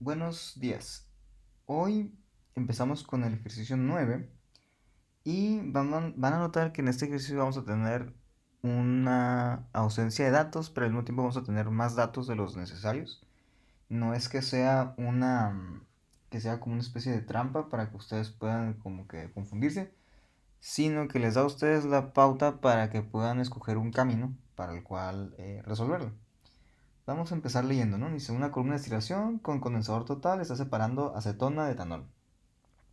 Buenos días. Hoy empezamos con el ejercicio 9 y van a notar que en este ejercicio vamos a tener una ausencia de datos, pero al mismo tiempo vamos a tener más datos de los necesarios. No es que sea que sea como una especie de trampa para que ustedes puedan como que confundirse, sino que les da a ustedes la pauta para que puedan escoger un camino para el cual resolverlo. Vamos a empezar leyendo, ¿no? Dice, una columna de destilación con condensador total está separando acetona de etanol.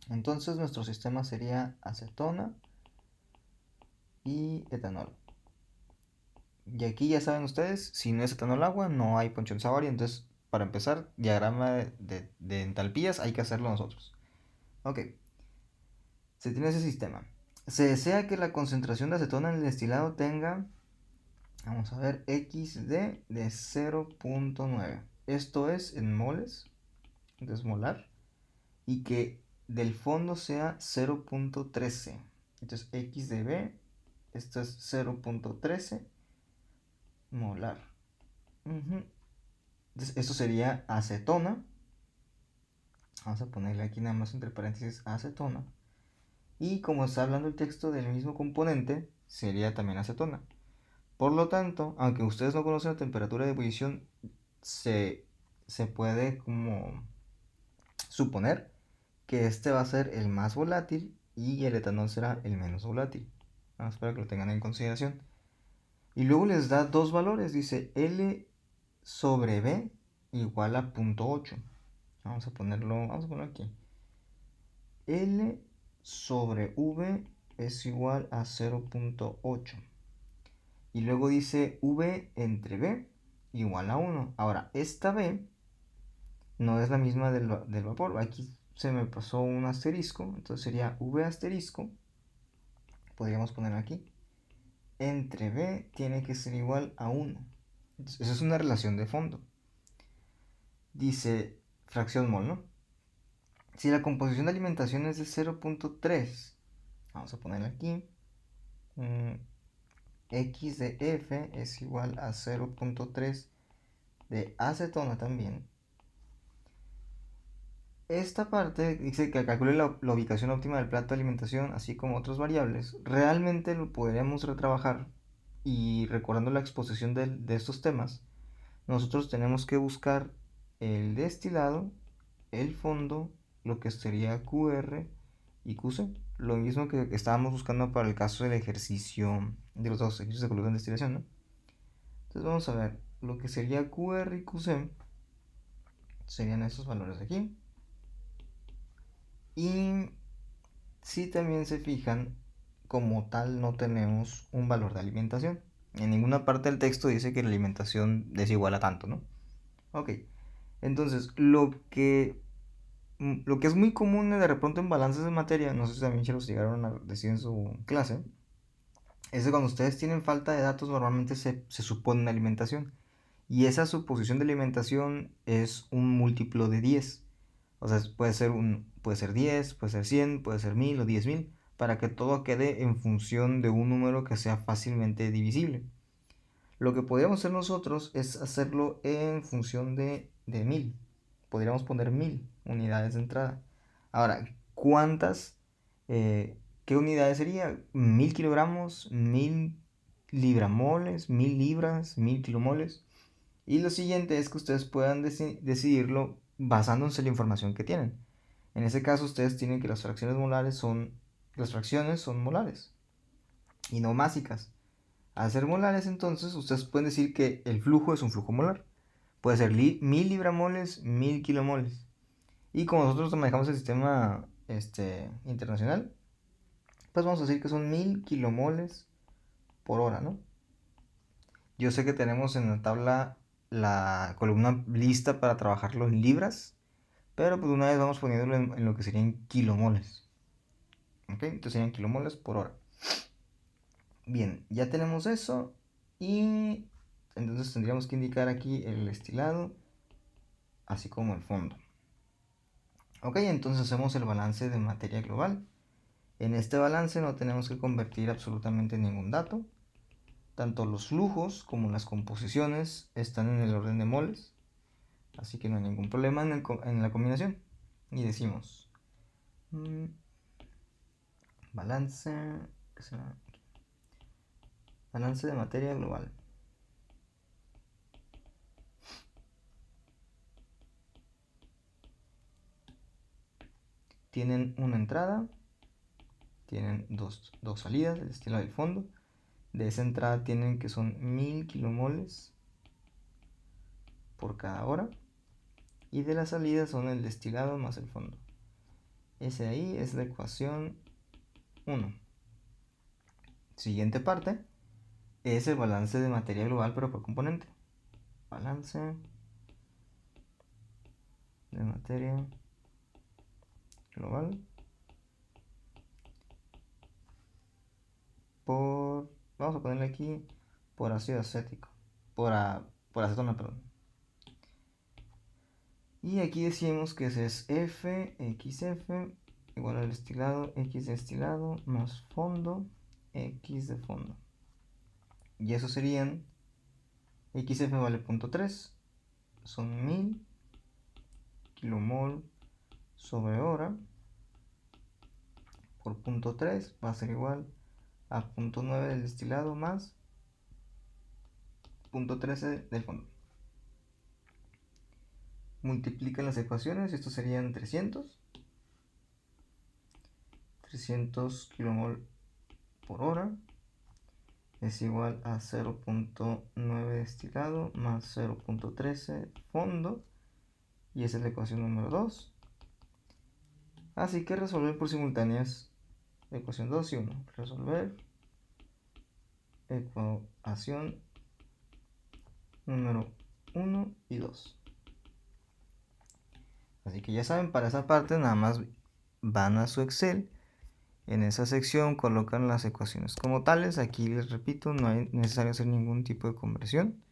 Entonces nuestro sistema sería acetona y etanol. Y aquí ya saben ustedes, si no es etanol agua, no hay ponchón sabor. Y entonces, para empezar, diagrama de entalpías hay que hacerlo nosotros. Ok, se tiene ese sistema. Se desea que la concentración de acetona en el destilado tenga, vamos a ver, XD de 0.9. Esto es en moles, entonces molar. Y que del fondo sea 0.13. Entonces X de B, esto es 0.13 molar. Entonces esto sería acetona. Vamos a ponerle aquí nada más entre paréntesis acetona. Y como está hablando el texto del mismo componente, sería también acetona. Por lo tanto, aunque ustedes no conocen la temperatura de ebullición, se, se puede como suponer que este va a ser el más volátil y el etanol será el menos volátil. Vamos para que lo tengan en consideración. Y luego les da dos valores, dice L sobre B igual a 0.8. Vamos a ponerlo aquí. L sobre V es igual a 0.8. Y luego dice V entre B igual a 1. Ahora, esta B no es la misma del vapor. Aquí se me pasó un asterisco, entonces sería V asterisco. Podríamos poner aquí. Entre B tiene que ser igual a 1. Entonces, eso es una relación de fondo. Dice fracción mol, ¿no? Si la composición de alimentación es de 0.3, vamos a ponerle aquí. X de F es igual a 0.3 de acetona también. Esta parte dice que calcule la ubicación óptima del plato de alimentación, así como otras variables. Realmente lo podríamos retrabajar y recordando la exposición de estos temas, nosotros tenemos que buscar el destilado, el fondo, lo que sería QR y QC. Lo mismo que estábamos buscando para el caso del ejercicio, de los dos ejercicios de columna de destilación, ¿no? Entonces vamos a ver, lo que sería QR y QC serían estos valores de aquí. Y si también se fijan, como tal no tenemos un valor de alimentación. En ninguna parte del texto dice que la alimentación es igual a tanto, ¿no? Ok, entonces lo que es muy común de repente en balances de materia, no sé si también se los llegaron a decir en su clase, es que cuando ustedes tienen falta de datos normalmente se supone una alimentación. Y esa suposición de alimentación es un múltiplo de 10. O sea, puede ser 10, puede ser 100, puede ser 1000 o 10.000, para que todo quede en función de un número que sea fácilmente divisible. Lo que podríamos hacer nosotros es hacerlo en función de 1000. Podríamos poner 1000 unidades de entrada. Ahora, ¿qué unidades sería? 1000 kilogramos, 1000 libramoles, 1000 libras, 1000 kilomoles. Y lo siguiente es que ustedes puedan decidirlo basándose en la información que tienen. En ese caso, ustedes tienen que las fracciones son molares y no másicas. Al ser molares, entonces, ustedes pueden decir que el flujo es un flujo molar. Puede ser 1000 libramoles, 1000 kilomoles. Y como nosotros manejamos el sistema internacional, pues vamos a decir que son 1000 kilomoles por hora, ¿no? Yo sé que tenemos en la tabla la columna lista para trabajarlo en libras, pero pues una vez vamos poniéndolo en lo que serían kilomoles. ¿Ok? Entonces serían kilomoles por hora. Bien, ya tenemos eso y entonces tendríamos que indicar aquí el destilado, así como el fondo. Ok, entonces hacemos el balance de materia global. En este balance no tenemos que convertir absolutamente ningún dato. Tanto los flujos como las composiciones están en el orden de moles. Así que no hay ningún problema en la combinación. Y decimos balance, ¿qué será? Balance de materia global. Tienen una entrada, tienen dos salidas, el destilado y el fondo. De esa entrada tienen que son 1000 kilomoles por cada hora. Y de la salida son el destilado más el fondo. Ese ahí es la ecuación 1. Siguiente parte es el balance de materia global, pero por componente. Balance de materia global por, vamos a ponerle aquí, por ácido acético, por acetona, perdón. Y aquí decimos que ese es FXF igual al destilado, X destilado más fondo, X de fondo. Y eso serían, XF vale 0.3, son 1000 kilomol sobre hora por 0.3 va a ser igual a 0.9 del destilado más 0.13 del fondo. Multiplican las ecuaciones, estos serían 300 kilomol por hora es igual a 0.9 destilado más 0.13 fondo, y esa es la ecuación número 2. Así que resolver por simultáneas ecuación 2 y 1. Resolver ecuación número 1 y 2. Así que ya saben, para esa parte nada más van a su Excel. En esa sección colocan las ecuaciones como tales. Aquí les repito, no es necesario hacer ningún tipo de conversión.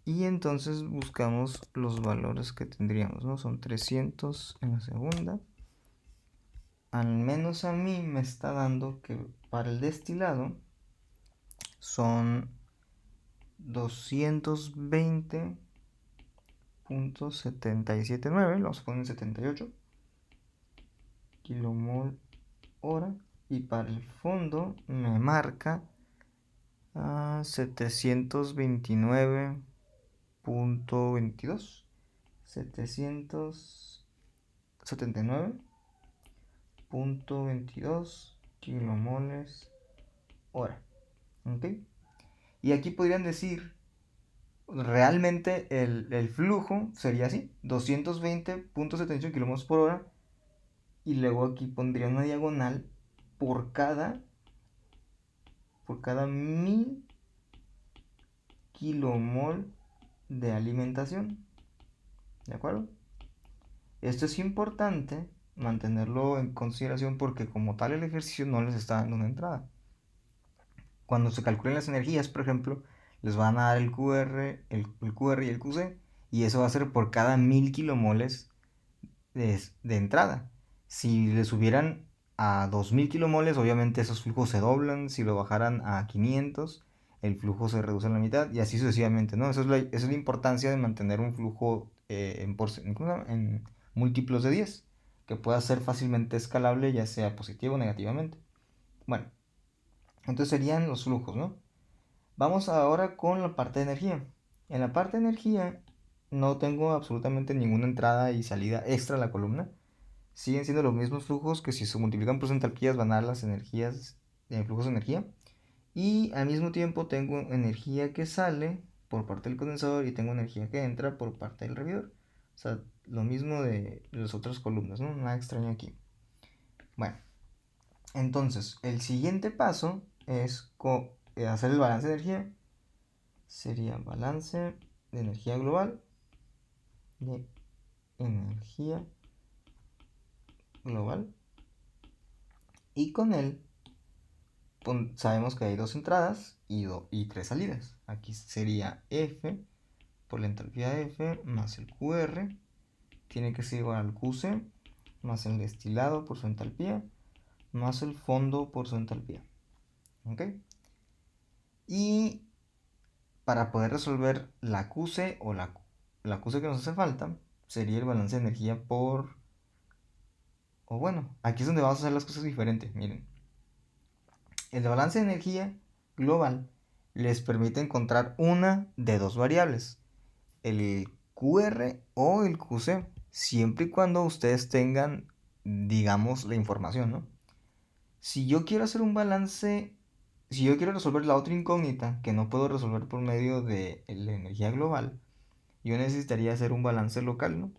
Y entonces buscamos los valores que tendríamos, ¿no? Son 300 en la segunda. Al menos a mí me está dando que para el destilado son 220.779, lo vamos a poner en 78 kilomol hora, y para el fondo me marca 729.22 779.22 kilomoles hora. ¿Ok? Y aquí podrían decir, realmente el flujo sería así, 220.78 kilómetros por hora, y luego aquí pondría una diagonal por cada 1000 kilomol de alimentación. ¿De acuerdo? Esto es importante mantenerlo en consideración porque como tal el ejercicio no les está dando una entrada. Cuando se calculen las energías, por ejemplo, les van a dar el QR, el QR y el QC, y eso va a ser por cada 1000 kilomoles de entrada. Si le subieran a 2000 kilomoles, obviamente esos flujos se doblan. Si lo bajaran a 500, el flujo se reduce a la mitad, y así sucesivamente, ¿no? Esa es la importancia de mantener un flujo en múltiplos de 10, que pueda ser fácilmente escalable, ya sea positivo o negativamente. Bueno, entonces serían los flujos, ¿no? Vamos ahora con la parte de energía. En la parte de energía no tengo absolutamente ninguna entrada y salida extra a la columna. Siguen siendo los mismos flujos que si se multiplican por entalpías van a dar las energías, flujos de energía. Y al mismo tiempo tengo energía que sale por parte del condensador y tengo energía que entra por parte del hervidor. O sea, lo mismo de las otras columnas, ¿no? Nada extraño aquí. Bueno, entonces el siguiente paso es hacer el balance de energía. Sería balance de energía global. De energía global. Y con él sabemos que hay dos entradas y tres salidas. Aquí sería F por la entalpía F más el QR. Tiene que ser igual al QC más el destilado por su entalpía más el fondo por su entalpía. ¿Ok? Y para poder resolver la QC o la la cosa que nos hace falta sería el balance de energía por... O bueno, aquí es donde vamos a hacer las cosas diferentes, miren. El balance de energía global les permite encontrar una de dos variables, el QR o el QC, siempre y cuando ustedes tengan, digamos, la información, ¿no? Si yo quiero hacer un balance, si yo quiero resolver la otra incógnita que no puedo resolver por medio de la energía global, yo necesitaría hacer un balance local, ¿no?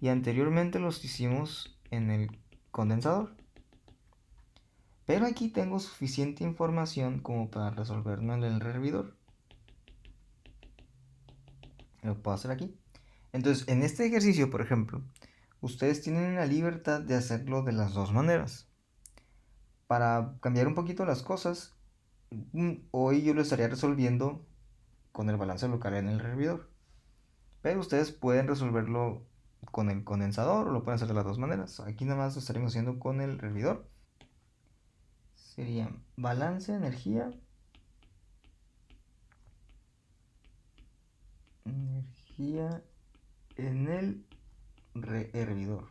Y anteriormente los hicimos en el condensador. Pero aquí tengo suficiente información como para resolverlo en el hervidor. Lo puedo hacer aquí. Entonces, en este ejercicio, por ejemplo, ustedes tienen la libertad de hacerlo de las dos maneras. Para cambiar un poquito las cosas, hoy yo lo estaría resolviendo con el balance local en el hervidor. Pero ustedes pueden resolverlo con el condensador o lo pueden hacer de las dos maneras. Aquí nada más lo estaremos haciendo con el hervidor. Sería balance de energía en el hervidor.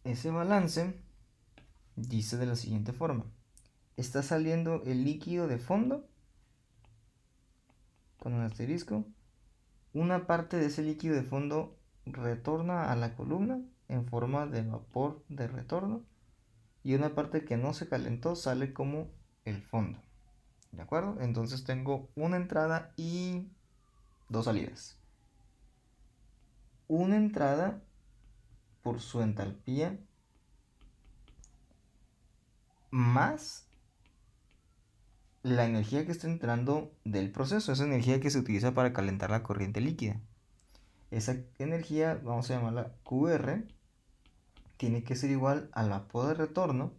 Ese balance dice de la siguiente forma: está saliendo el líquido de fondo con un asterisco, una parte de ese líquido de fondo retorna a la columna en forma de vapor de retorno y una parte que no se calentó sale como el fondo. ¿De acuerdo? Entonces tengo una entrada y dos salidas. Una entrada por su entalpía más la energía que está entrando del proceso, esa energía que se utiliza para calentar la corriente líquida. Esa energía, vamos a llamarla QR, tiene que ser igual al vapor de retorno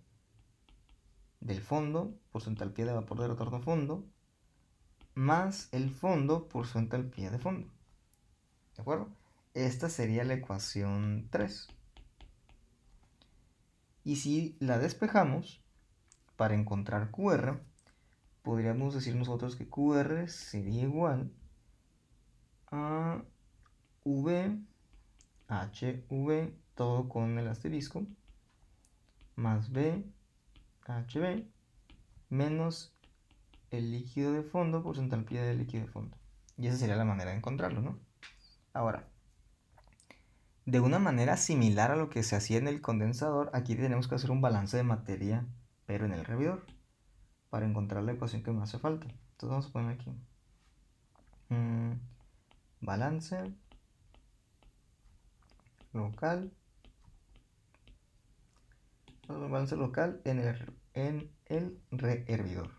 del fondo por su entalpía de vapor de retorno fondo más el fondo por su entalpía de fondo. ¿De acuerdo? Esta sería la ecuación 3. Y si la despejamos para encontrar QR, podríamos decir nosotros que QR sería igual a V, HV, todo con el asterisco, más B, HB, menos el líquido de fondo por su entalpía del líquido de fondo. Y esa sería la manera de encontrarlo, ¿no? Ahora, de una manera similar a lo que se hacía en el condensador, aquí tenemos que hacer un balance de materia, pero en el hervidor, para encontrar la ecuación que me hace falta. Entonces vamos a poner aquí balance local, balance local en el hervidor.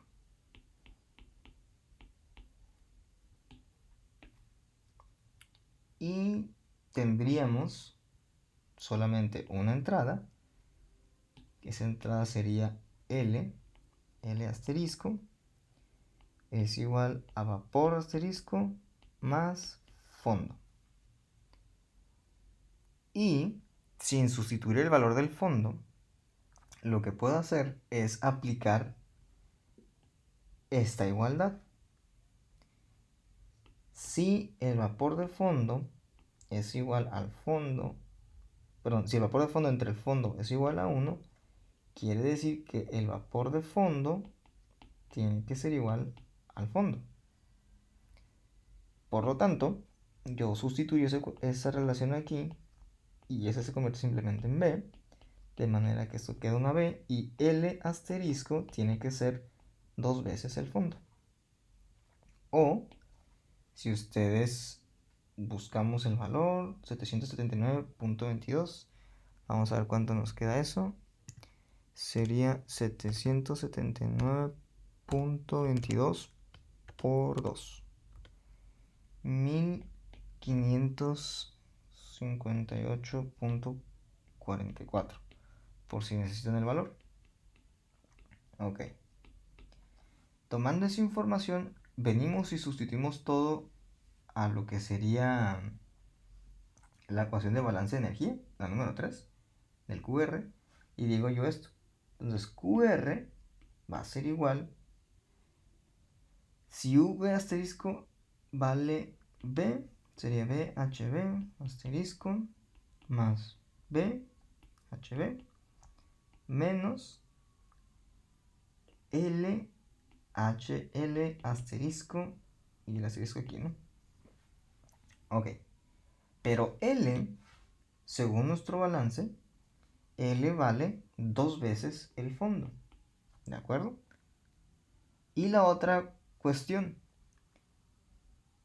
Y tendríamos solamente una entrada. Esa entrada sería L asterisco es igual a vapor asterisco más fondo. Y sin sustituir el valor del fondo, lo que puedo hacer es aplicar esta igualdad. Si el vapor de fondo es igual al fondo, perdón, si el vapor de fondo entre el fondo es igual a 1, quiere decir que el vapor de fondo tiene que ser igual al fondo. Por lo tanto, yo sustituyo esa relación aquí y esa se convierte simplemente en B, de manera que esto queda una B y L asterisco tiene que ser dos veces el fondo. O, si ustedes buscamos el valor 779.22, vamos a ver cuánto nos queda eso. Sería 779.22 por 2. 1558.44. Por si necesitan el valor. Ok. Tomando esa información, venimos y sustituimos todo a lo que sería la ecuación de balance de energía, la número 3, del QR, y digo yo esto. Entonces, QR va a ser igual, si V asterisco vale B, sería BHB asterisco más BHB menos LHL asterisco y el asterisco aquí, ¿no? Ok, pero L, según nuestro balance, L vale 2 veces el fondo, ¿de acuerdo? Y la otra cuestión,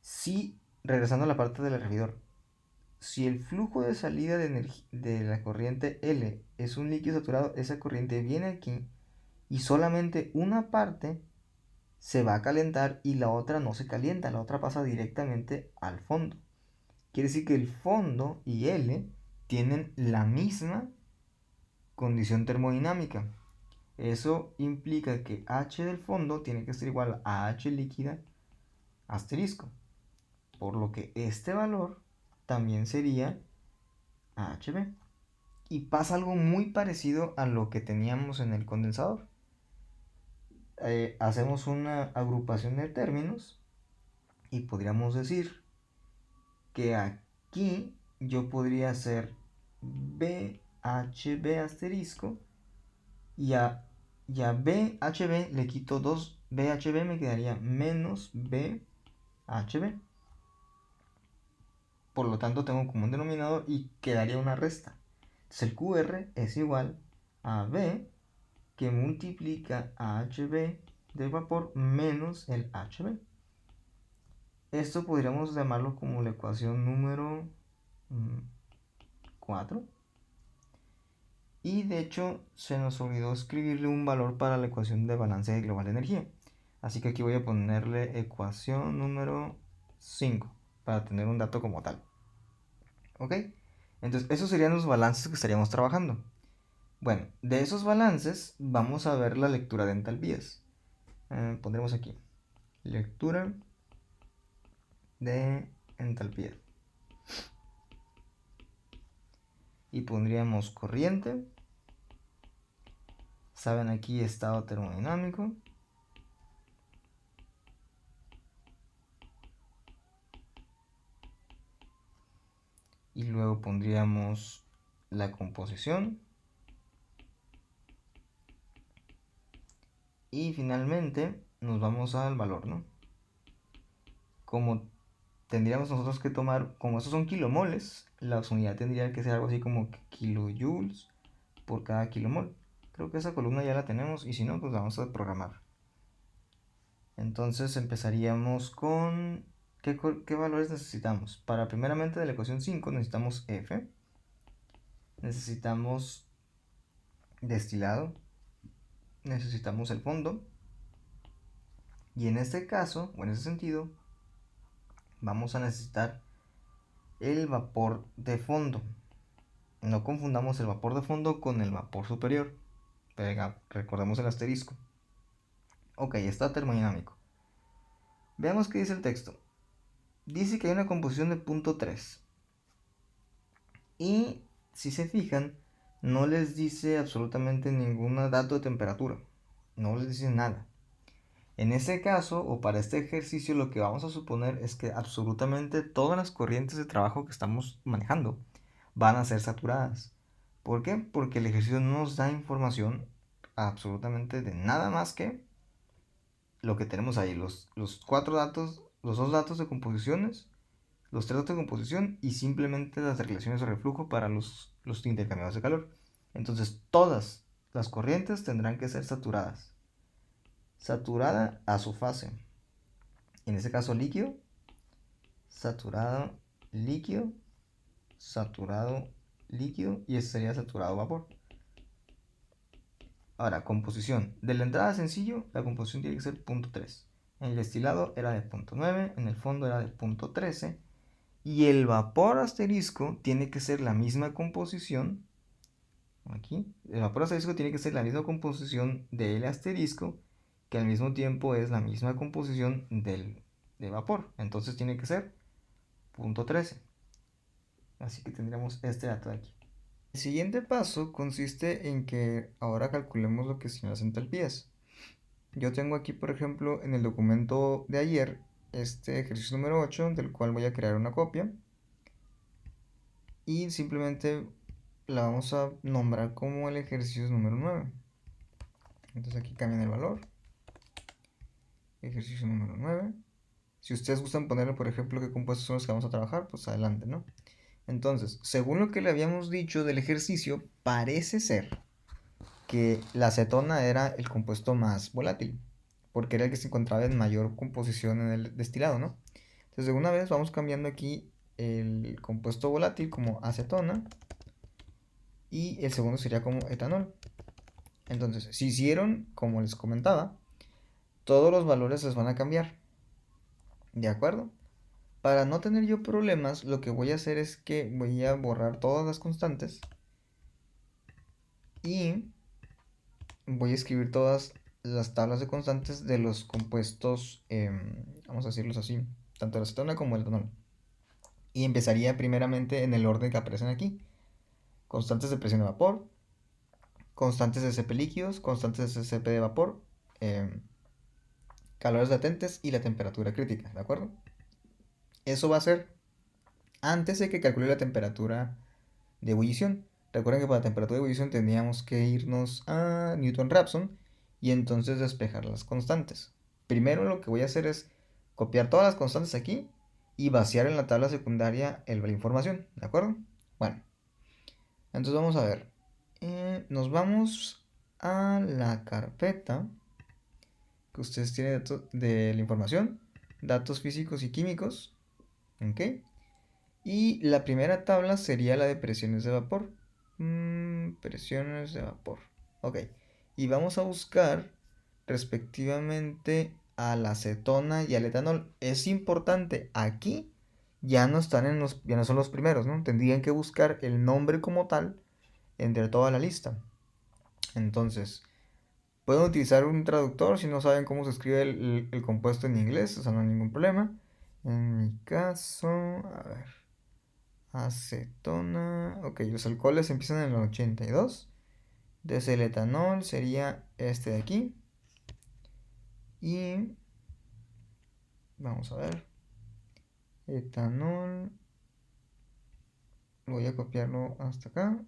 si, regresando a la parte del hervidor, si el flujo de salida de la corriente L es un líquido saturado, esa corriente viene aquí y solamente una parte se va a calentar y la otra no se calienta, la otra pasa directamente al fondo. Quiere decir que el fondo y L tienen la misma condición termodinámica. Eso implica que H del fondo tiene que ser igual a H líquida asterisco, por lo que este valor también sería HB. Y pasa algo muy parecido a lo que teníamos en el condensador. Hacemos una agrupación de términos y podríamos decir que aquí yo podría hacer BHB asterisco y a BHB le quito 2 BHB, me quedaría menos BHB. Por lo tanto tengo como un denominador y quedaría una resta. Entonces el QR es igual a B que multiplica a HB del vapor menos el HB. Esto podríamos llamarlo como la ecuación número 4. Y de hecho se nos olvidó escribirle un valor para la ecuación de balance global de energía. Así que aquí voy a ponerle ecuación número 5 para tener un dato como tal. ¿Ok? Entonces esos serían los balances que estaríamos trabajando. Bueno, de esos balances vamos a ver la lectura de entalpías. Pondremos aquí lectura de entalpía. Y pondríamos corriente. Saben aquí estado termodinámico. Y luego pondríamos la composición. Y finalmente nos vamos al valor, ¿no? Como tendríamos nosotros que tomar, como estos son kilomoles, la unidad tendría que ser algo así como kilojoules por cada kilomol. Creo que esa columna ya la tenemos y si no, pues vamos a programar. Entonces empezaríamos con ¿qué valores necesitamos? Para primeramente de la ecuación 5 necesitamos F, necesitamos destilado, necesitamos el fondo y en este caso, o en ese sentido, vamos a necesitar el vapor de fondo. No confundamos el vapor de fondo con el vapor superior. Venga, recordemos el asterisco. Ok, está termodinámico. Veamos qué dice el texto. Dice que hay una composición de punto 3. Y si se fijan, no les dice absolutamente ningún dato de temperatura. No les dice nada. En este caso, o para este ejercicio, lo que vamos a suponer es que absolutamente todas las corrientes de trabajo que estamos manejando van a ser saturadas. ¿Por qué? Porque el ejercicio no nos da información absolutamente de nada más que lo que tenemos ahí, los 4 datos, los 2 datos de composiciones, los 3 datos de composición y simplemente las relaciones de reflujo para los intercambiadores de calor. Entonces todas las corrientes tendrán que ser saturadas. Saturada a su fase. En este caso líquido, saturado, líquido, saturado, líquido y este sería saturado vapor. Ahora, composición. De la entrada sencillo, la composición tiene que ser 0.3. En el destilado era de 0.9, en el fondo era de 0.13 y el vapor asterisco tiene que ser la misma composición. Aquí, el vapor asterisco tiene que ser la misma composición del asterisco que al mismo tiempo es la misma composición del vapor. Entonces tiene que ser 0.13. Así que tendríamos este dato de aquí. El siguiente paso consiste en que ahora calculemos lo que son las entalpías. Yo tengo aquí, por ejemplo, en el documento de ayer, este ejercicio número 8, del cual voy a crear una copia. Y simplemente la vamos a nombrar como el ejercicio número 9. Entonces aquí cambian el valor. Ejercicio número 9. Si ustedes gustan ponerle, por ejemplo, qué compuestos son los que vamos a trabajar, pues adelante, ¿no? Entonces, según lo que le habíamos dicho del ejercicio, parece ser que la acetona era el compuesto más volátil, porque era el que se encontraba en mayor composición en el destilado, ¿no? Entonces, de una vez vamos cambiando aquí el compuesto volátil como acetona y el segundo sería como etanol. Entonces, si hicieron, como les comentaba, todos los valores les van a cambiar. ¿De acuerdo? Para no tener yo problemas, lo que voy a hacer es que voy a borrar todas las constantes y voy a escribir todas las tablas de constantes de los compuestos, vamos a decirlos así, tanto la acetona como el etanol. Y empezaría primeramente en el orden que aparecen aquí. Constantes de presión de vapor, constantes de CP líquidos, constantes de CP de vapor, calores latentes y la temperatura crítica, ¿de acuerdo? Eso va a ser antes de que calcule la temperatura de ebullición. Recuerden que para la temperatura de ebullición tendríamos que irnos a Newton-Raphson y entonces despejar las constantes. Primero lo que voy a hacer es copiar todas las constantes aquí y vaciar en la tabla secundaria la información, ¿de acuerdo? Bueno, entonces vamos a ver. Nos vamos a la carpeta que ustedes tienen de la información, datos físicos y químicos, ¿ok? Y la primera tabla sería la de presiones de vapor. Presiones de vapor. Ok. Y vamos a buscar respectivamente a la acetona y al etanol. Es importante, aquí ya no están ya no son los primeros, ¿no? Tendrían que buscar el nombre como tal entre toda la lista. Entonces, pueden utilizar un traductor si no saben cómo se escribe el compuesto en inglés, o sea, no hay ningún problema. En mi caso, a ver. Acetona. Ok, los alcoholes empiezan en el 82. Desde el etanol sería este de aquí. Y vamos a ver. Etanol. Voy a copiarlo hasta acá.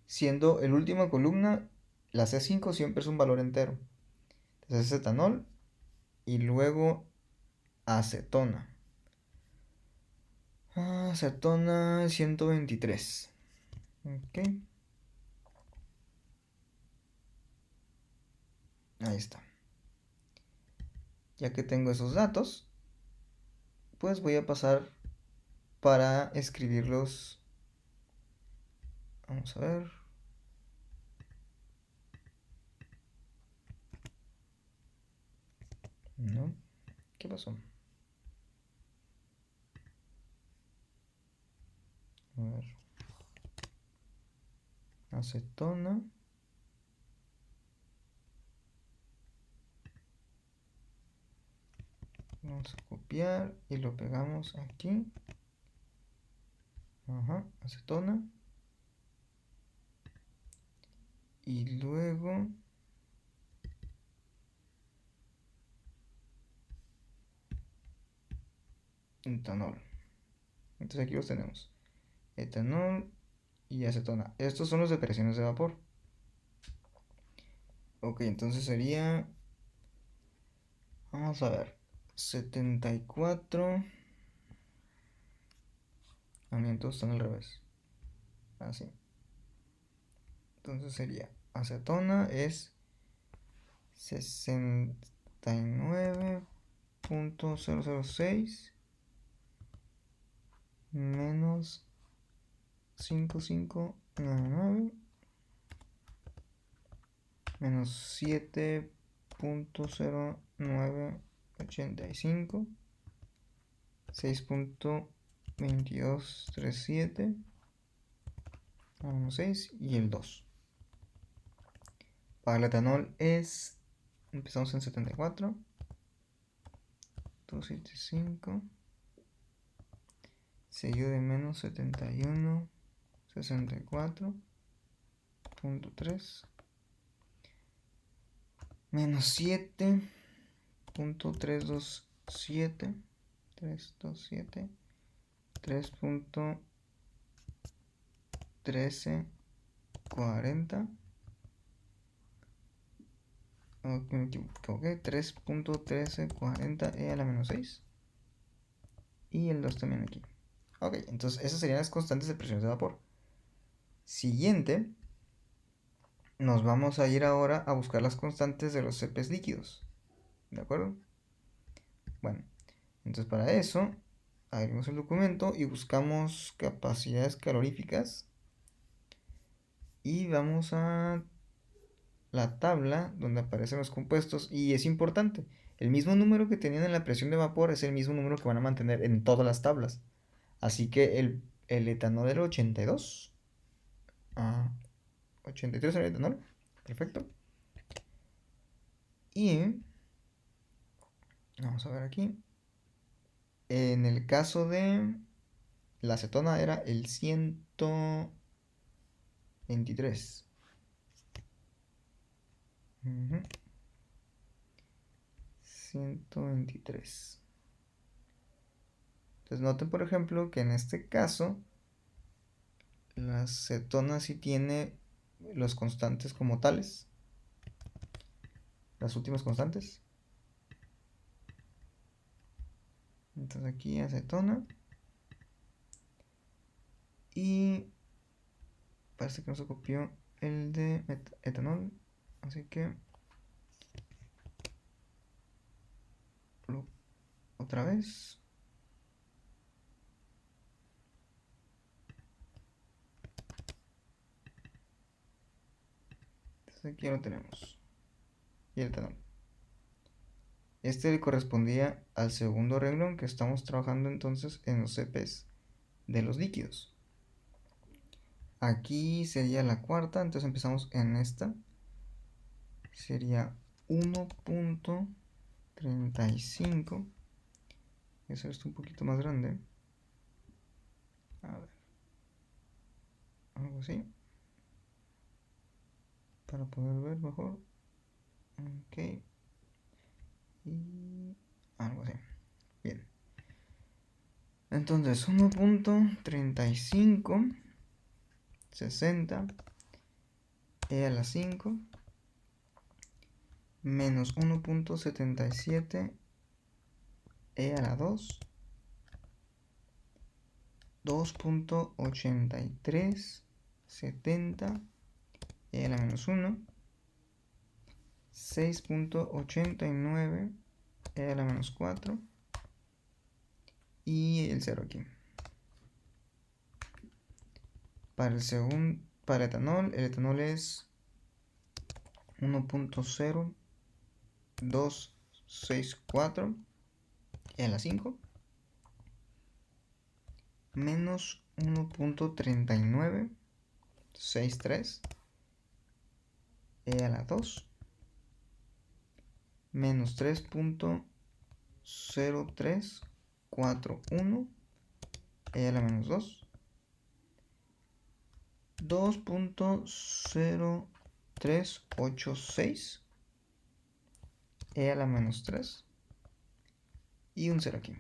Siendo el última columna, la C5 siempre es un valor entero. Entonces es etanol. Y luego acetona. Acetona 123. Ok. Ahí está. Ya que tengo esos datos, pues voy a pasar para escribirlos. Vamos a ver. No. ¿Qué pasó? A ver. Acetona. Vamos a copiar y lo pegamos aquí. Ajá, acetona. Y luego etanol. Entonces aquí los tenemos. Etanol y acetona. Estos son los de presiones de vapor. Ok, entonces sería... Vamos a ver. 74. Ah, entonces están al revés. Así. Entonces sería... Acetona es 69.006 menos 5599 menos 7.0985 6.2237 6 y el 2. Para el etanol es, empezamos en 74, 275, seguido de menos 71, 64.3, menos 7.327 3.27, 3.27, 3.1340. Ok, me equivoqué, 3.1340 e a la menos 6. Y el 2 también aquí. Ok, entonces esas serían las constantes de presiones de vapor. Siguiente, nos vamos a ir ahora a buscar las constantes de los CPs líquidos. ¿De acuerdo? Bueno, entonces para eso, abrimos el documento y buscamos capacidades caloríficas. Y vamos a la tabla donde aparecen los compuestos. Y es importante, el mismo número que tenían en la presión de vapor es el mismo número que van a mantener en todas las tablas. Así que el etanol era 82. 83 era el etanol. Perfecto. Y vamos a ver aquí. En el caso de la acetona era el 123. 123. Entonces noten, por ejemplo, que en este caso la acetona sí tiene los constantes como tales. Las últimas constantes. Entonces aquí acetona. Y parece que no se copió el de etanol. Así que otra vez. Entonces aquí ya lo tenemos. Y el etanol. Este le correspondía al segundo renglón que estamos trabajando entonces en los CPs de los líquidos. Aquí sería la cuarta, entonces empezamos en esta. Sería 1.35. Voy a hacer esto un poquito más grande. A ver. Algo así. Para poder ver mejor. Ok. Y algo así. Bien. Entonces 1.35 60 e a la 5 menos 1.77 e a la 2 2.83 70 e a la menos 1 6.89 e a la menos 4 y el 0 aquí. Para el etanol es 1.0264 e a la 5 menos 1.3963 e a la 2 menos 3.0341 e a la menos 2 2.0386 e a la menos 3 y un 0 aquí.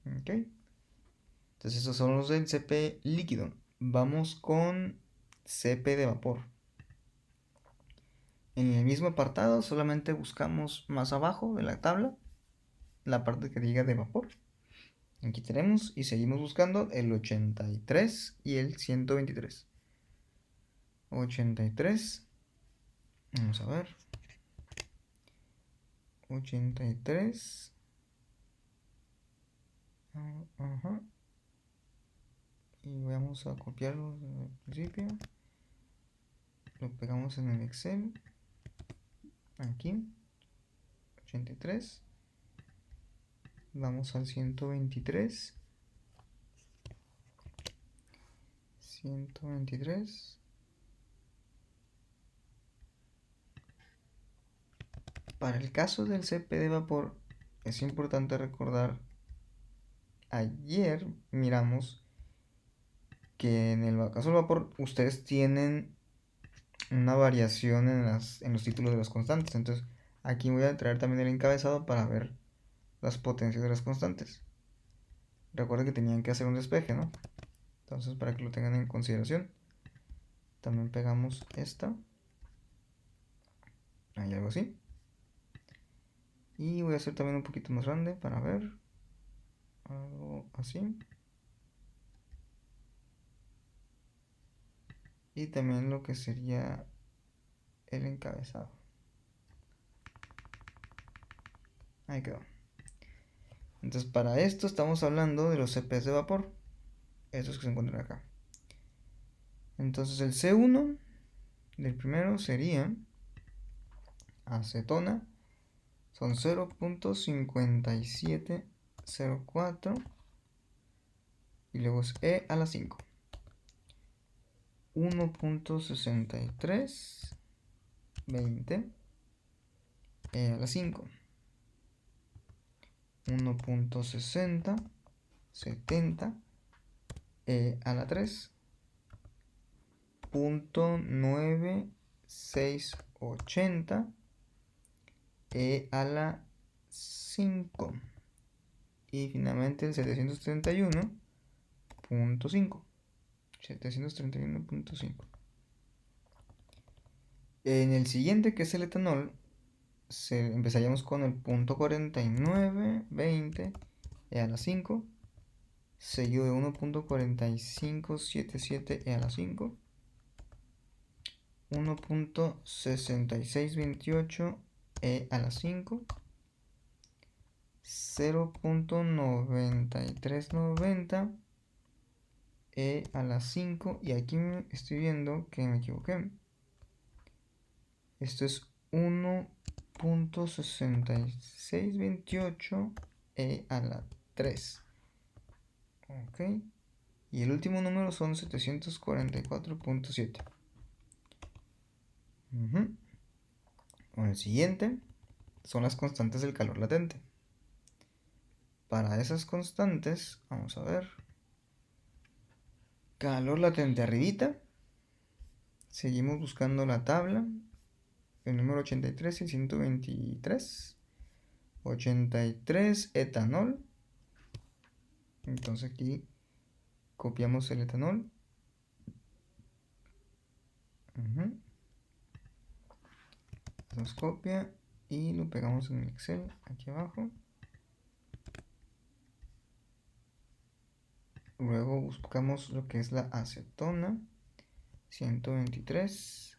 Ok, entonces esos son los del CP líquido. Vamos con CP de vapor. En el mismo apartado solamente buscamos más abajo de la tabla la parte que diga de vapor. Aquí tenemos y seguimos buscando el 83 y el 123. 83. Vamos a ver. 83. Ajá. Y vamos a copiarlo desde el principio. Lo pegamos en el Excel. Aquí. 83. Vamos al 123. 123. Para el caso del CP de vapor, es importante recordar, ayer miramos que en el caso del vapor ustedes tienen una variación en los títulos de las constantes. Entonces aquí voy a traer también el encabezado para ver las potencias de las constantes. Recuerden que tenían que hacer un despeje, ¿no? Entonces, para que lo tengan en consideración, también pegamos esta. Hay algo así. Y voy a hacer también un poquito más grande para ver. Algo así. Y también lo que sería el encabezado. Ahí quedó. Entonces, para esto estamos hablando de los CPs de vapor. Esos que se encuentran acá. Entonces, el C1 del primero sería acetona. Son 0.5704. Y luego es E a la 5. 1.6320 E a la 5. 1.6070 E a la 3. 0.9680 E a la 5. Y finalmente el 731.5. 731.5. En el siguiente, que es el etanol, empezaríamos con el punto 4920 E a la 5, seguido de 1.4577 E a la 5, 1.6628 E a la 5, 0.9390 E a la 5, y aquí estoy viendo que me equivoqué. Esto es 1.6628 E a la 3. Ok. Y el último número son 744.7. Bueno, el siguiente son las constantes del calor latente. Para esas constantes, vamos a ver. Calor latente arribita. Seguimos buscando la tabla. El número 83 y 123. 83 etanol. Entonces aquí copiamos el etanol. Nos copia y lo pegamos en el Excel aquí abajo. Luego buscamos lo que es la acetona. 123.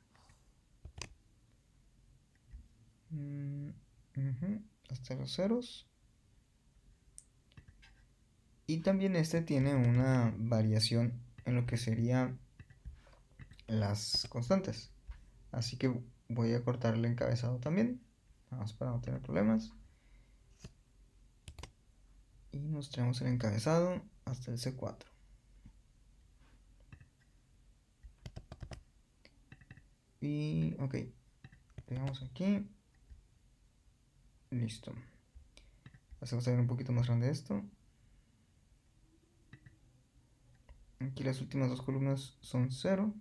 Hasta los ceros. Y también este tiene una variación en lo que serían las constantes. Así que voy a cortar el encabezado también. Nada más para no tener problemas. Y nos traemos el encabezado hasta el C4. Y ok. Pegamos aquí. Listo. Hacemos también un poquito más grande esto. Aquí las últimas dos columnas son 0.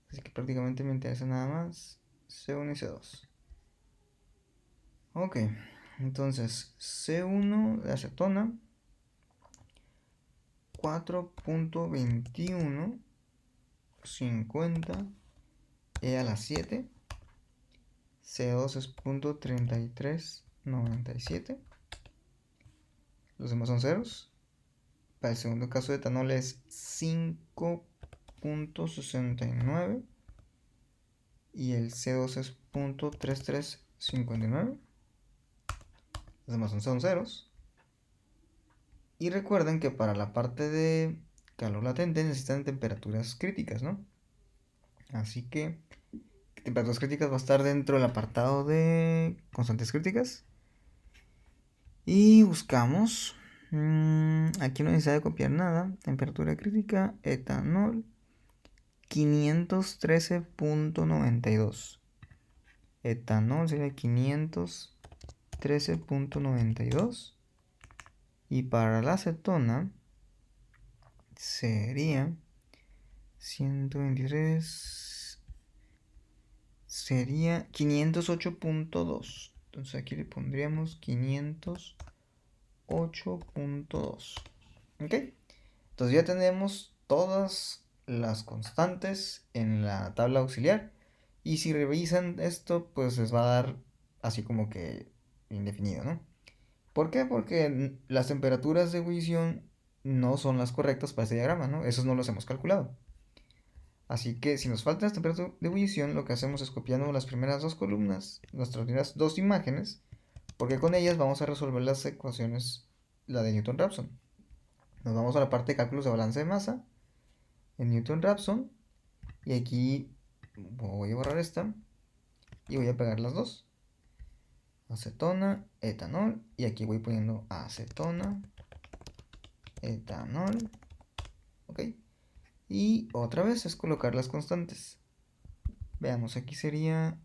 Así que prácticamente me interesa nada más C1 y C2. Ok. Entonces, C1 de acetona. 4.2150 E a la 7. C2 es .3397. Los demás son ceros. Para el segundo caso de etanol es 5.69 y el C2 es .3359. Los demás son ceros. Y recuerden que para la parte de calor latente necesitan temperaturas críticas, ¿no? Así que temperaturas críticas va a estar dentro del apartado de constantes críticas. Y buscamos. Aquí no necesita de copiar nada. Temperatura crítica, etanol 513.92. Etanol sería 513.92. Y para la acetona sería 123. Sería 508.2. Entonces aquí le pondríamos 508.2. ¿Ok? Entonces ya tenemos todas las constantes en la tabla auxiliar. Y si revisan esto, pues les va a dar así como que indefinido, ¿no? ¿Por qué? Porque las temperaturas de ebullición no son las correctas para este diagrama, ¿no? Esos no los hemos calculado. Así que si nos faltan las temperaturas de ebullición, lo que hacemos es copiando las primeras dos columnas, nuestras primeras dos imágenes, porque con ellas vamos a resolver las ecuaciones, la de Newton-Raphson. Nos vamos a la parte de cálculos de balance de masa en Newton-Raphson, y aquí voy a borrar esta y voy a pegar las dos. Acetona, etanol, y aquí voy poniendo acetona, etanol, ok. Y otra vez es colocar las constantes. Veamos, aquí sería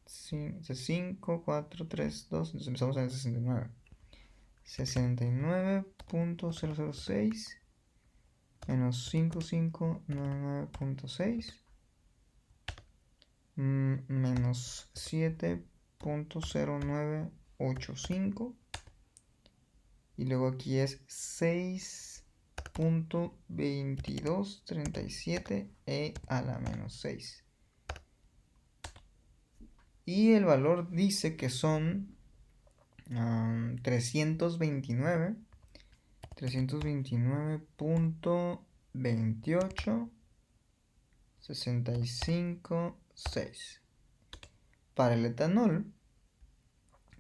5, 4, 3, 2, entonces empezamos en el 69. 69.006 menos 5599.6 menos 7.0985, y luego aquí es 6.2237 e a la menos 6. Y el valor dice que son 329.28 65.6. Para el etanol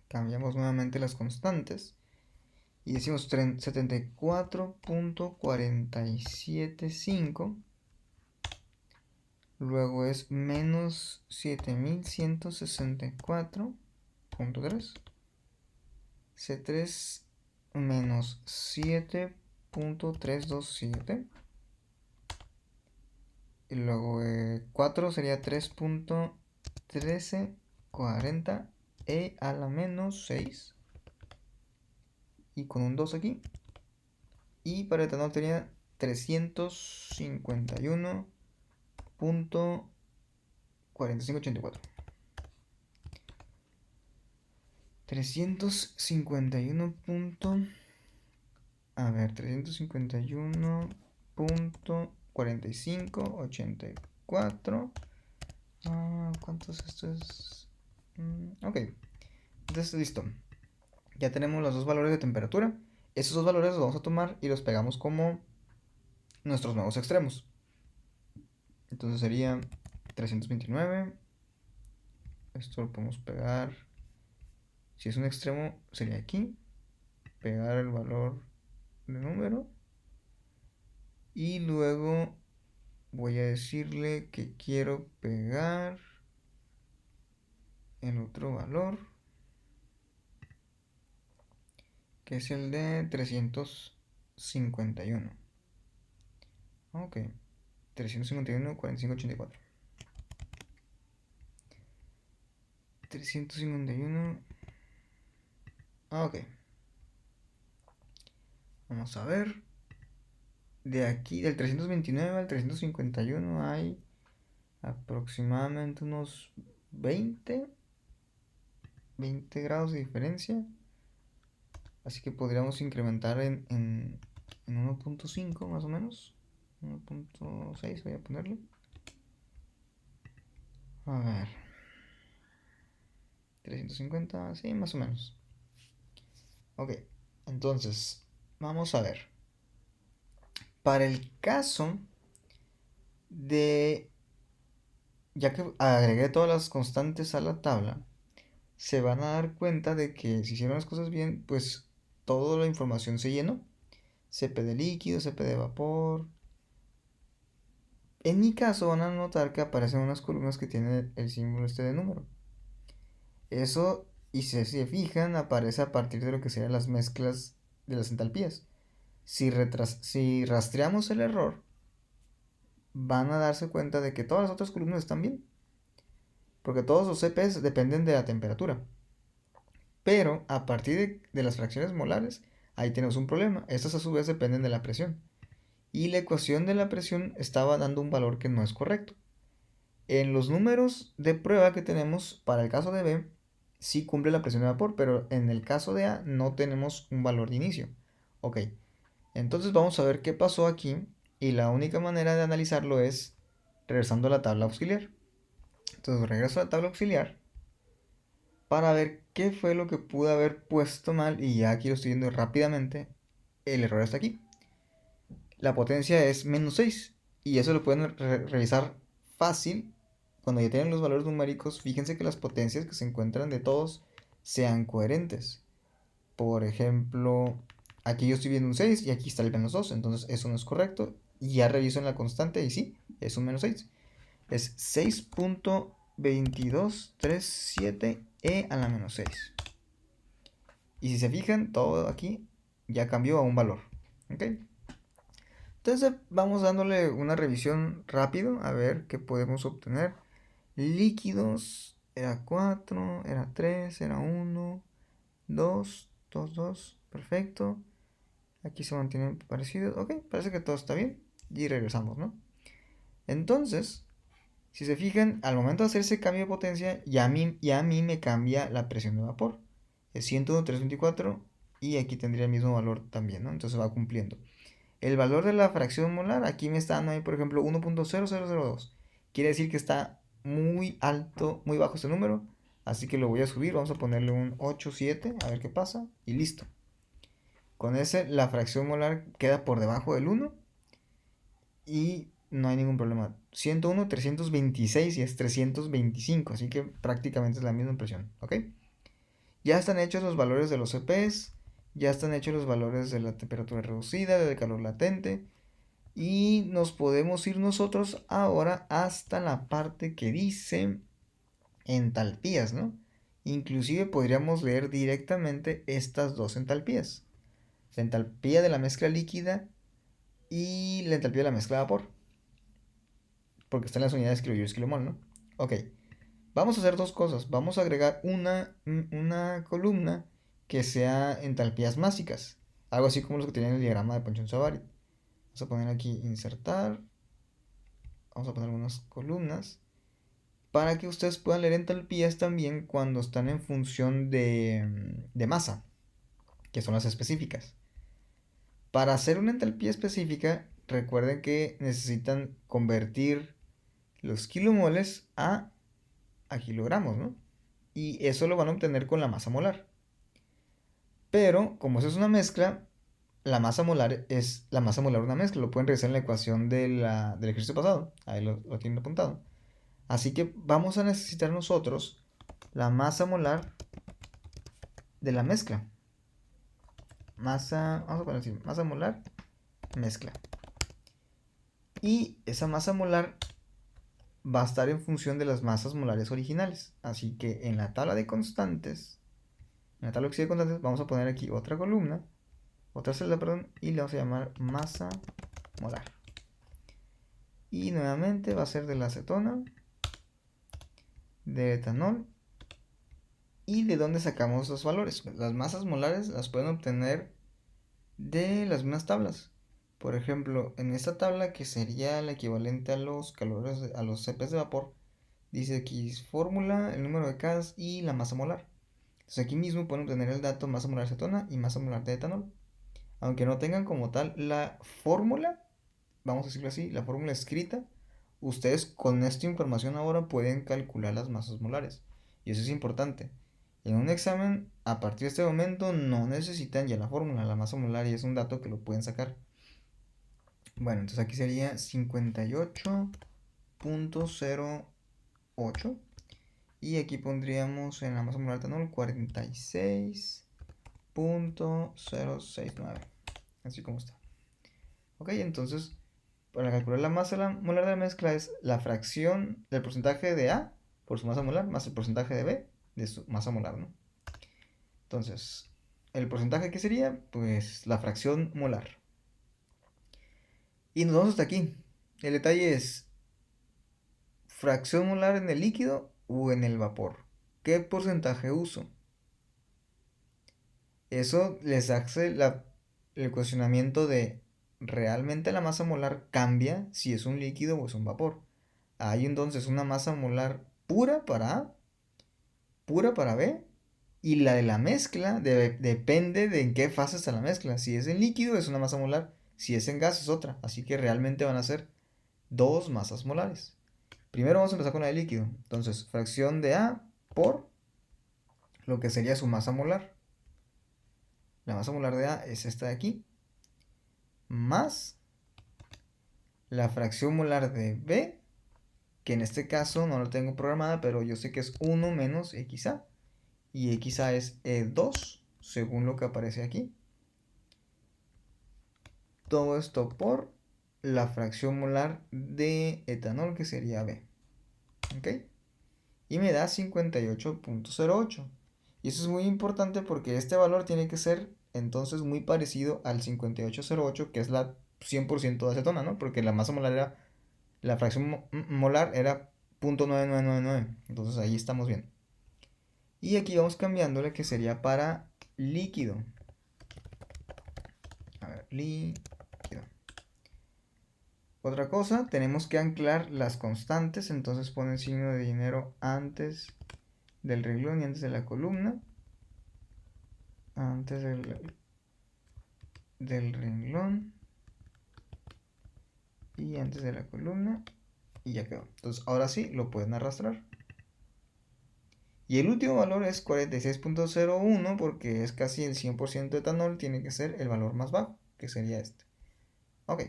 cambiamos nuevamente las constantes y decimos 74.475, luego es menos 7164.3, C3 menos 7.327, y luego 4 sería 3.1340 e a la menos 6, y con un 2 aquí. Y para etanol tenía 351.4584. 351. A ver, 351.4584. ¿Cuántos esto es? Ok. Entonces, listo. Ya tenemos los dos valores de temperatura. Esos dos valores los vamos a tomar y los pegamos como nuestros nuevos extremos. Entonces sería 329. Esto lo podemos pegar. Si es un extremo, sería aquí. Pegar el valor de número. Y luego voy a decirle que quiero pegar el otro valor, que es el de 351. Ok. 351, 4584. 351. Ok. Vamos a ver. De aquí, del 329 al 351 hay aproximadamente unos 20 grados de diferencia. Así que podríamos incrementar en 1.5 más o menos. 1.6 voy a ponerle. A ver. 350, sí, más o menos. Ok, entonces, vamos a ver. Para el caso de... Ya que agregué todas las constantes a la tabla, se van a dar cuenta de que si hicieron las cosas bien, pues toda la información se llenó. CP de líquido, CP de vapor. En mi caso van a notar que aparecen unas columnas que tienen el símbolo este de número. Eso, y si se fijan, aparece a partir de lo que serían las mezclas de las entalpías. Si rastreamos el error, van a darse cuenta de que todas las otras columnas están bien. Porque todos los CPs dependen de la temperatura. Pero a partir de las fracciones molares, ahí tenemos un problema. Estas a su vez dependen de la presión. Y la ecuación de la presión estaba dando un valor que no es correcto. En los números de prueba que tenemos para el caso de B, sí cumple la presión de vapor, pero en el caso de A no tenemos un valor de inicio. Ok, entonces vamos a ver qué pasó aquí y la única manera de analizarlo es regresando a la tabla auxiliar. Entonces regreso a la tabla auxiliar para ver qué fue lo que pude haber puesto mal y ya aquí lo estoy viendo rápidamente. El error está aquí. La potencia es menos 6 y eso lo pueden revisar fácil cuando ya tienen los valores numéricos. Fíjense que las potencias que se encuentran de todos sean coherentes. Por ejemplo, aquí yo estoy viendo un 6 y aquí está el menos 2, entonces eso no es correcto. Y ya reviso en la constante y sí, es un menos 6. Es 6.2237 e a la menos 6. Y si se fijan, todo aquí ya cambió a un valor. ¿Ok? Entonces vamos dándole una revisión rápido a ver qué podemos obtener. Líquidos era 4, era 3, era 1, 2, 2, 2, perfecto. Aquí se mantienen parecidos. Ok, parece que todo está bien. Y regresamos, ¿no? Entonces, si se fijan, al momento de hacer ese cambio de potencia, ya a mí me cambia la presión de vapor. Es 101,324 y aquí tendría el mismo valor también, ¿no? Entonces va cumpliendo. El valor de la fracción molar, aquí me está dando ahí, por ejemplo, 1.0002. Quiere decir que está muy alto, muy bajo este número. Así que lo voy a subir, vamos a ponerle un 8,7, a ver qué pasa. Y listo. Con ese, la fracción molar queda por debajo del 1. Y no hay ningún problema. 101, 326 y es 325. Así que prácticamente es la misma presión. ¿Ok? Ya están hechos los valores de los CPs. Ya están hechos los valores de la temperatura reducida, del calor latente. Y nos podemos ir nosotros ahora hasta la parte que dice entalpías, ¿no? Inclusive podríamos leer directamente estas dos entalpías. La entalpía de la mezcla líquida y la entalpía de la mezcla de vapor. Porque están las unidades kilojoule kilomol, ¿no? Ok. Vamos a hacer dos cosas. Vamos a agregar una columna que sea entalpías másicas. Algo así como los que tienen el diagrama de Ponchon-Savary. Vamos a poner aquí insertar. Vamos a poner algunas columnas para que ustedes puedan leer entalpías también cuando están en función de masa, que son las específicas. Para hacer una entalpía específica, recuerden que necesitan convertir los kilomoles a kilogramos, ¿no? Y eso lo van a obtener con la masa molar. Pero, como eso es una mezcla, la masa molar es la masa molar una mezcla. Lo pueden revisar en la ecuación del ejercicio pasado. Ahí lo tienen apuntado. Así que vamos a necesitar nosotros la masa molar de la mezcla. Vamos a poner así, masa molar, mezcla. Y esa masa molar va a estar en función de las masas molares originales. Así que en la tabla de constantes, en la tabla de constantes, vamos a poner aquí otra columna, otra celda, perdón, y le vamos a llamar masa molar. Y nuevamente va a ser de la acetona, de etanol. ¿Y de dónde sacamos los valores? Las masas molares las pueden obtener de las mismas tablas. Por ejemplo, en esta tabla que sería la equivalente a los calores, a los CPs de vapor, dice aquí fórmula, el número de Cas y la masa molar. Entonces aquí mismo pueden obtener el dato masa molar de acetona y masa molar de etanol. Aunque no tengan como tal la fórmula, vamos a decirlo así, la fórmula escrita, ustedes con esta información ahora pueden calcular las masas molares. Y eso es importante. En un examen, a partir de este momento, no necesitan ya la fórmula, la masa molar, y es un dato que lo pueden sacar. Bueno, entonces aquí sería 58.08. Y aquí pondríamos en la masa molar de etanol 46.069. Así como está. Ok, entonces para calcular la masa molar de la mezcla es la fracción del porcentaje de A por su masa molar más el porcentaje de B de su masa molar, ¿no? Entonces, ¿el porcentaje qué sería? Pues la fracción molar. Y nos vamos hasta aquí. El detalle es fracción molar en el líquido o en el vapor. ¿Qué porcentaje uso? Eso les hace el cuestionamiento de ¿realmente la masa molar cambia si es un líquido o es un vapor? Hay entonces una masa molar pura para A, pura para B Y la de la mezcla depende de en qué fase está la mezcla. Si es en líquido es una masa molar, si es en gas es otra. Así que realmente van a ser dos masas molares. Primero vamos a empezar con la de líquido. Entonces, fracción de A por lo que sería su masa molar. La masa molar de A es esta de aquí. Más la fracción molar de B, que en este caso no lo tengo programada, pero yo sé que es 1 menos XA. Y XA es E2, según lo que aparece aquí. Todo esto por la fracción molar de etanol, que sería B. ¿Ok? Y me da 58.08. Y eso es muy importante porque este valor tiene que ser entonces muy parecido al 5808, que es la 100% de acetona, ¿no? Porque la masa molar era, la fracción molar era 0.9999. Entonces ahí estamos bien. Y aquí vamos cambiándole, que sería para líquido. A ver, líquido. Otra cosa, tenemos que anclar las constantes, entonces ponen signo de dinero antes del renglón y antes de la columna. Antes del renglón y antes de la columna, y ya quedó. Entonces ahora sí lo pueden arrastrar. Y el último valor es 46.01 porque es casi el 100% de etanol, tiene que ser el valor más bajo, que sería este. Ok.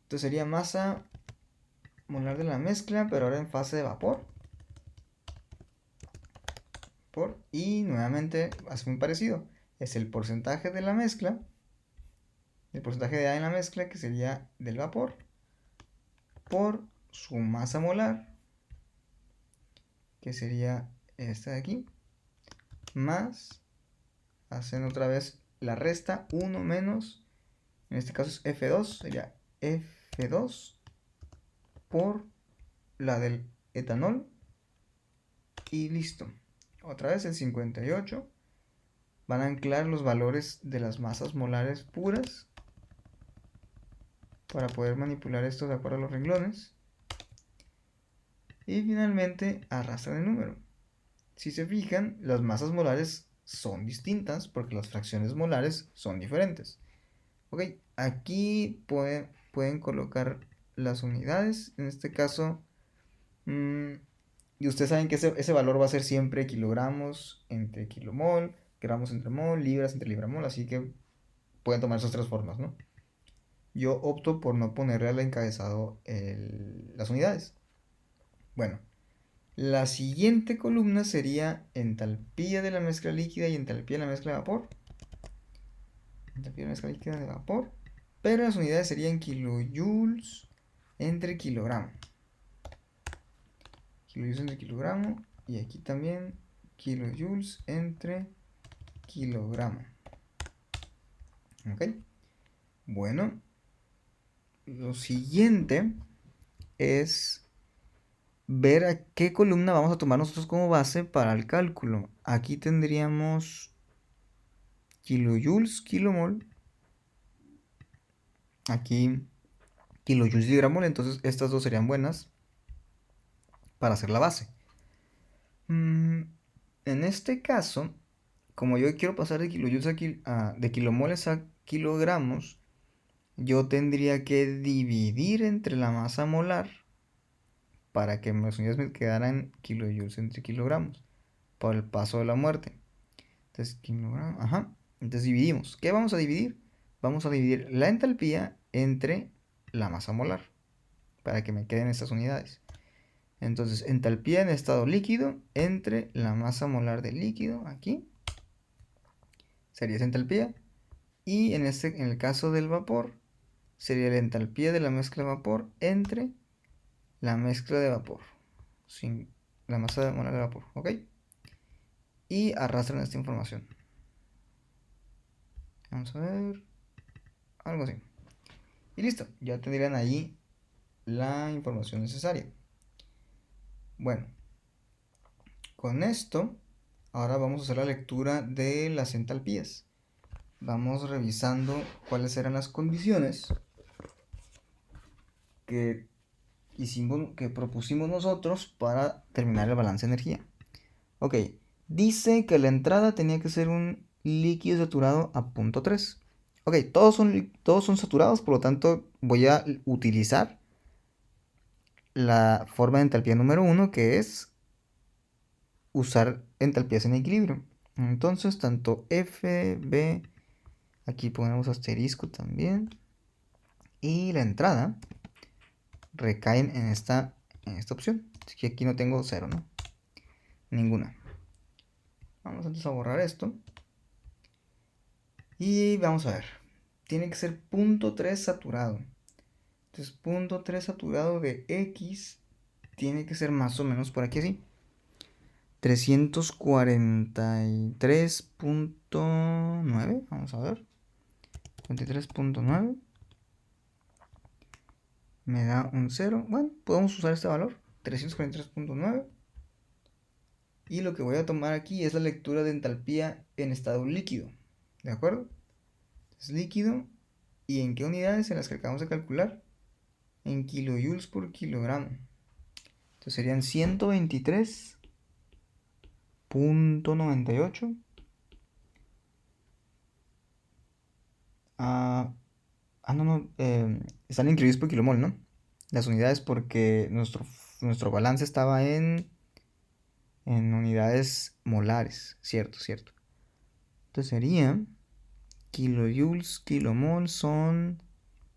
Entonces sería masa molar de la mezcla, pero ahora en fase de vapor. Y nuevamente es muy parecido. Es el porcentaje de la mezcla, el porcentaje de A en la mezcla, que sería del vapor, por su masa molar, que sería esta de aquí, más, hacen otra vez la resta, 1 menos, en este caso es F2, sería F2 por la del etanol, y listo. Otra vez el 58. Van a anclar los valores de las masas molares puras para poder manipular esto de acuerdo a los renglones. Y finalmente arrastran el número. Si se fijan, las masas molares son distintas porque las fracciones molares son diferentes. Ok, aquí pueden colocar las unidades. En este caso, y ustedes saben que ese valor va a ser siempre kilogramos entre kilomol, gramos entre mol, libras entre libramol. Así que pueden tomar esas tres formas, ¿no? Yo opto por no ponerle al encabezado las unidades. Bueno, la siguiente columna sería entalpía de la mezcla líquida y entalpía de la mezcla de vapor. Entalpía de la mezcla líquida de vapor. Pero las unidades serían kilojoules entre kilogramo. Kilojoules entre kilogramo. Y aquí también kilojoules entre kilogramo. Ok. Bueno, lo siguiente es ver a qué columna vamos a tomar nosotros como base para el cálculo. Aquí tendríamos kilojoules, kilomol. Aquí kilojoules y gramol. Entonces estas dos serían buenas para hacer la base. En este caso, como yo quiero pasar de kilojoules de kilomoles a kilogramos, yo tendría que dividir entre la masa molar para que las unidades me quedaran kilojoules entre kilogramos por el paso de la muerte. Entonces, entonces dividimos. ¿Qué vamos a dividir? Vamos a dividir la entalpía entre la masa molar para que me queden estas unidades. Entonces, entalpía en estado líquido entre la masa molar del líquido, aquí sería esa entalpía. Y en el caso del vapor, sería la entalpía de la mezcla de vapor entre la mezcla de vapor, sin la masa molar de vapor, ¿ok? Y arrastran esta información. Vamos a ver, algo así. Y listo, ya tendrían ahí la información necesaria. Bueno, con esto, ahora vamos a hacer la lectura de las entalpías. Vamos revisando cuáles eran las condiciones que propusimos nosotros para terminar el balance de energía. Ok, Dice que la entrada tenía que ser un líquido saturado a punto 3. Ok, todos son saturados, por lo tanto voy a utilizar la forma de entalpía número 1, que es usar entalpías en equilibrio. Entonces, tanto F, B, aquí ponemos asterisco también, y la entrada recaen en esta opción. Así que aquí no tengo 0, ¿no? Ninguna. Vamos entonces a borrar esto. Y vamos a ver. Tiene que ser punto 3 saturado. Entonces, punto 3 saturado de X tiene que ser más o menos por aquí así. 343.9. Vamos a ver. 43.9. Me da un 0. Bueno, podemos usar este valor. 343.9. Y lo que voy a tomar aquí es la lectura de entalpía en estado líquido. ¿De acuerdo? Es líquido. ¿Y en qué unidades? En las que acabamos de calcular. En kilojoules por kilogramo. Entonces serían 123.98. No. Están incluidos por kilomol, ¿no? Las unidades porque nuestro balance estaba en unidades molares. Cierto, cierto. Entonces sería kilojoules, kilomol son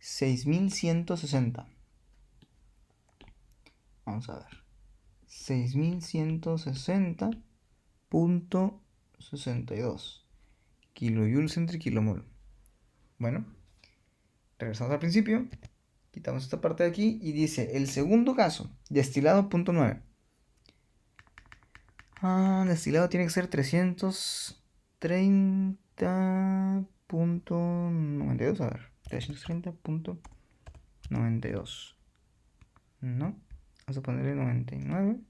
6160. Vamos a ver. 6160.62 kilojoules entre kilomol. Bueno, regresamos al principio. Quitamos esta parte de aquí y dice el segundo caso, destilado punto 9. Destilado tiene que ser 330.92. A ver, 330.92. No, vamos a ponerle 99.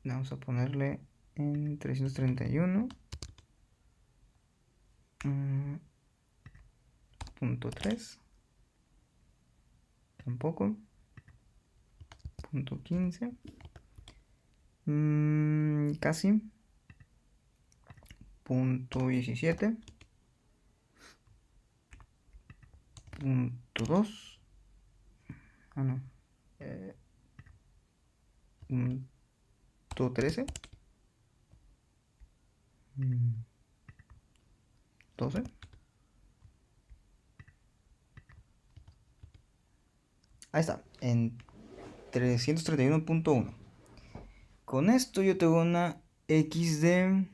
Vamos a ponerle en 331. Punto 3. Tampoco. Punto 15. Casi. Punto 17. Punto 2. No. Punto 13. 12. Ahí está, en 331.1. Con esto yo tengo una X de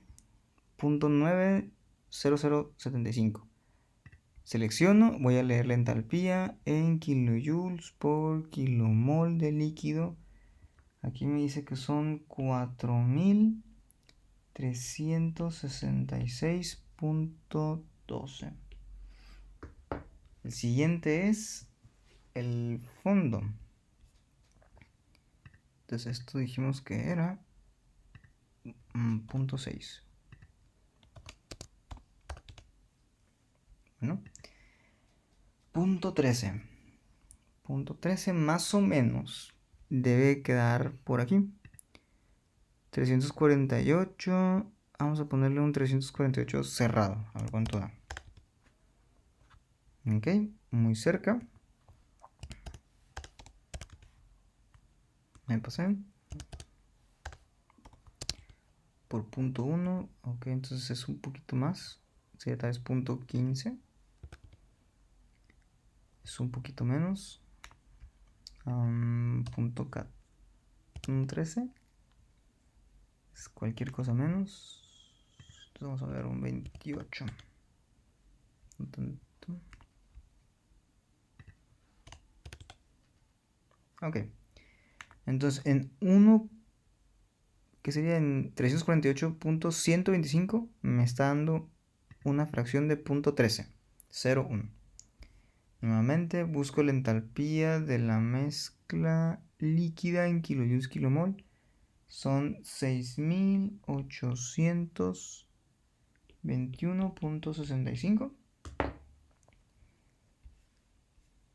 0.90075. Selecciono, voy a leer la entalpía en kilojoules por kilomol de líquido. Aquí me dice que son 4366.12. El siguiente es el fondo. Entonces esto dijimos que era 0.6. Bueno, punto 13. Punto 13 más o menos debe quedar por aquí. 348. Vamos a ponerle un 348 cerrado. A ver cuánto da. Ok, muy cerca. Me pasé. Por punto 1. Ok, entonces es un poquito más. Sería tal vez punto 15. Es un poquito menos. Punto 13. Es cualquier cosa menos. Entonces vamos a ver un 28. No tanto. Ok. Entonces en 1, que sería en 348.125, me está dando una fracción de punto 13. 0,1. Nuevamente busco la entalpía de la mezcla líquida en kilojoules kilomol. Son 6821.65.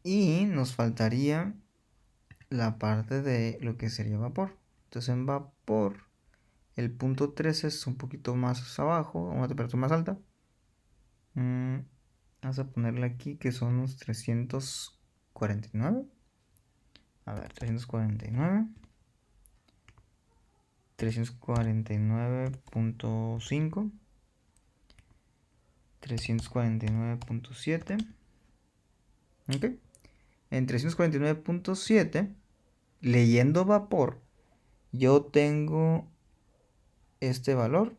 Y nos faltaría la parte de lo que sería vapor. Entonces en vapor el punto 13 es un poquito más abajo, a una temperatura más alta. Vamos a ponerle aquí que son unos 349. A ver, 349. 349.5. 349.7. Ok. En 349.7, leyendo vapor, yo tengo este valor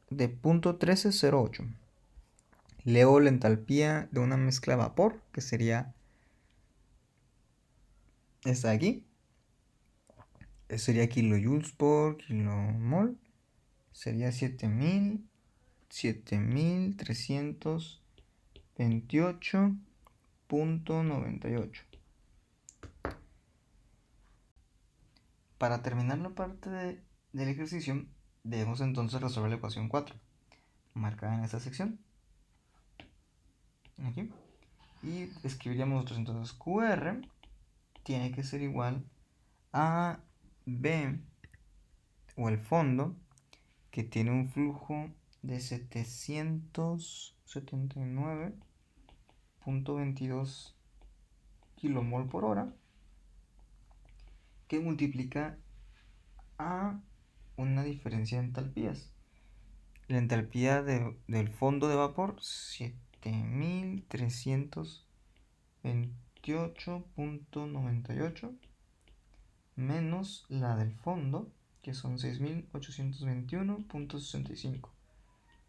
de 0.1308. Leo la entalpía de una mezcla de vapor, que sería esta de aquí. Sería kilojoules por kilomol. Sería 7328.98. Para terminar la parte del ejercicio, debemos entonces resolver la ecuación 4, marcada en esta sección. Aquí. Y escribiríamos nosotros entonces QR tiene que ser igual a B, o el fondo, que tiene un flujo de 779.22 kilomol por hora, que multiplica a una diferencia de entalpías. La entalpía del fondo de vapor, 7328.98, menos la del fondo, que son 6821.65.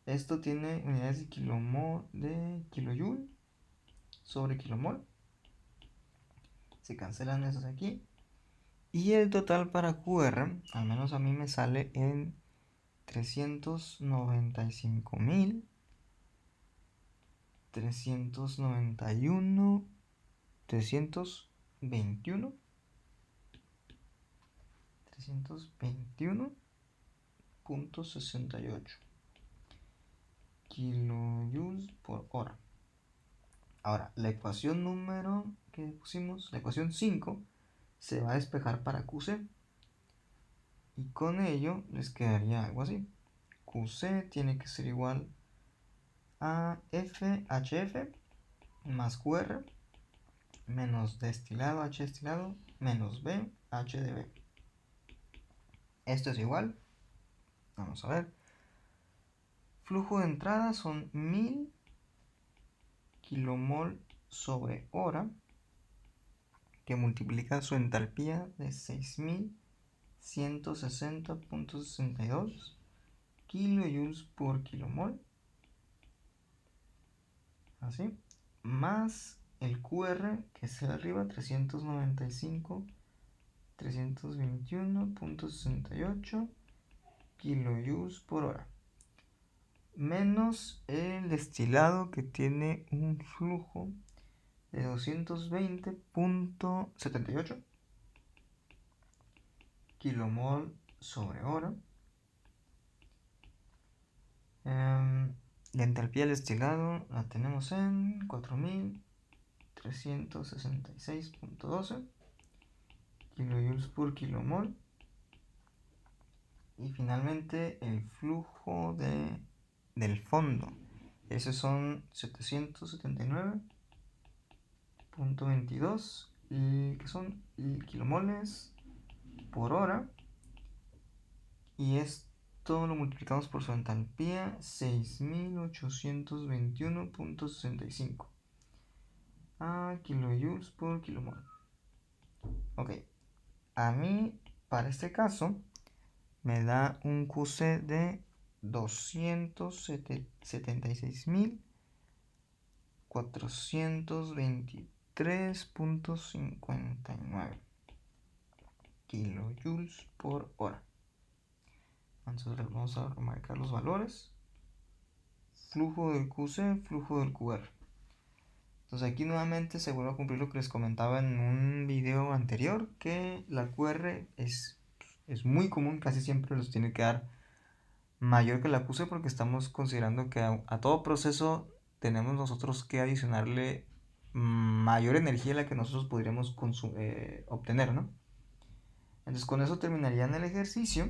Esto tiene unidades de kilomol, de kilojoule sobre kilomol. Se cancelan esos aquí. Y el total para QR, al menos a mí me sale en 395.000. 391. 321. 321.68 kilojoules por hora. Ahora, la ecuación número que pusimos, la ecuación 5, se va a despejar para QC. Y con ello les quedaría algo así. QC tiene que ser igual a FHF más QR menos destilado H destilado menos B H de B. Esto es igual. Vamos a ver. Flujo de entrada son 1000 kilomol sobre hora, que multiplica su entalpía de 6160.62 kilojoules por kilomol, así, más el QR, que es el arriba, 321.68 kilojoules por hora, menos el destilado, que tiene un flujo de 220.78 kilomol sobre hora. La entalpía del destilado la tenemos en 4366.12 kilojoules por kilomol. Y finalmente el flujo del fondo, esos son 779.22, que son kilomoles por hora, y esto lo multiplicamos por su entalpía, 6821.65 a kilojoules por kilomol. Ok, a mí para este caso me da un QC de 276.423.59 kilojoules por hora. Entonces vamos a marcar los valores. Flujo del QC, flujo del QR. Entonces aquí nuevamente se vuelve a cumplir lo que les comentaba en un video anterior, que la QR es muy común, casi siempre los tiene que dar mayor que la QC, porque estamos considerando que a todo proceso tenemos nosotros que adicionarle mayor energía la que nosotros podríamos obtener, ¿no? Entonces con eso terminarían el ejercicio